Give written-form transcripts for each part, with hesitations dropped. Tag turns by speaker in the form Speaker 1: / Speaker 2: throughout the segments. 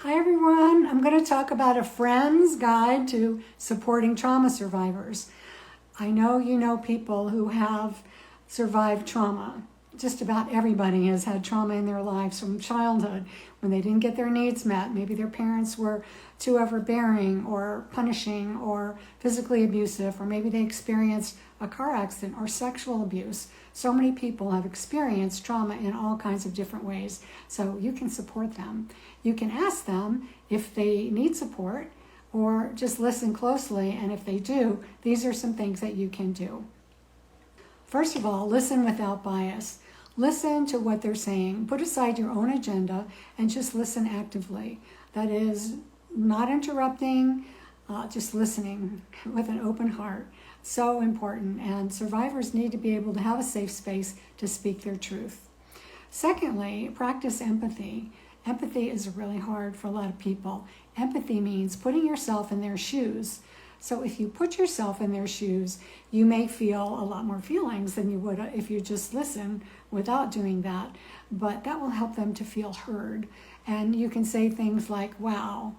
Speaker 1: Hi everyone, I'm going to talk about a friend's guide to supporting trauma survivors. I know you know people who have survived trauma. Just about everybody has had trauma in their lives from childhood when they didn't get their needs met. Maybe their parents were too overbearing or punishing or physically abusive, or maybe they experienced a car accident or sexual abuse. So many people have experienced trauma in all kinds of different ways. So you can support them. You can ask them if they need support or just listen closely. And if they do, these are some things that you can do. First of all, listen without bias. Listen to what they're saying. Put aside your own agenda and just listen actively. That is, not interrupting, just listening with an open heart. So important. And survivors need to be able to have a safe space to speak their truth. Secondly, practice empathy. Empathy is really hard for a lot of people. Empathy means putting yourself in their shoes. So if you put yourself in their shoes, you may feel a lot more feelings than you would if you just listen without doing that. But that will help them to feel heard. And you can say things like, wow,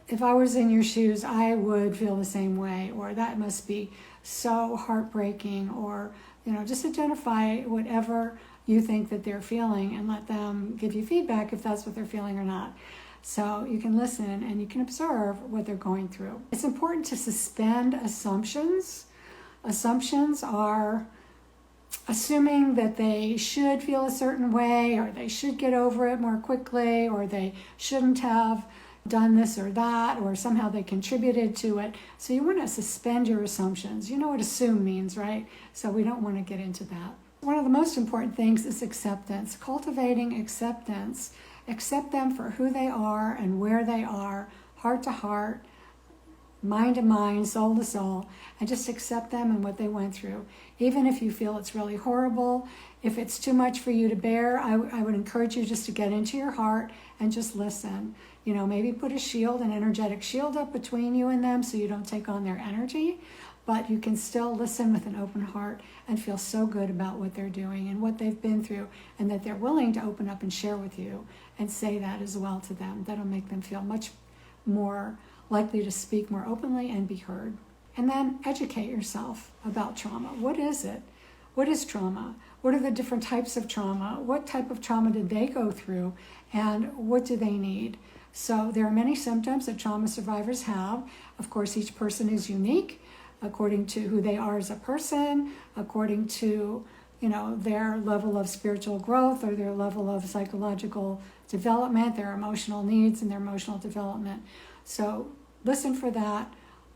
Speaker 1: if I was in your shoes, I would feel the same way, or that must be so heartbreaking, or, just identify whatever you think that they're feeling and let them give you feedback if that's what they're feeling or not. So you can listen and you can observe what they're going through. It's important to suspend assumptions. Assumptions are assuming that they should feel a certain way, or they should get over it more quickly, or they shouldn't have done this or that, or somehow they contributed to it. So you want to suspend your assumptions. You know what assume means, right? So we don't want to get into that. One of the most important things is acceptance. Cultivating acceptance. Accept them for who they are and where they are, heart to heart, mind to mind, soul to soul, and just accept them and what they went through. Even if you feel it's really horrible, if it's too much for you to bear, I would encourage you just to get into your heart and just listen. Maybe put a shield, an energetic shield up between you and them so you don't take on their energy, but you can still listen with an open heart and feel so good about what they're doing and what they've been through, and that they're willing to open up and share with you and say that as well to them. That'll make them feel much more likely to speak more openly and be heard. And then educate yourself about trauma. What is it? What is trauma? What are the different types of trauma? What type of trauma did they go through? And what do they need? So there are many symptoms that trauma survivors have. Of course, each person is unique according to who they are as a person, according to their level of spiritual growth or their level of psychological development, their emotional needs and their emotional development. So listen for that.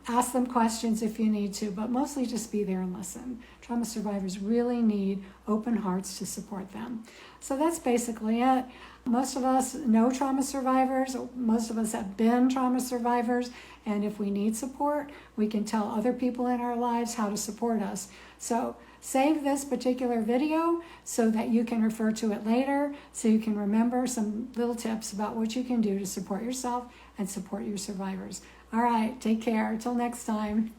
Speaker 1: Ask them questions if you need to, but mostly just be there and listen. Trauma survivors really need open hearts to support them. So that's basically it. Most of us know trauma survivors. Most of us have been trauma survivors. And if we need support, we can tell other people in our lives how to support us. So save this particular video so that you can refer to it later, so you can remember some little tips about what you can do to support yourself and support your survivors. All right, take care. Till next time.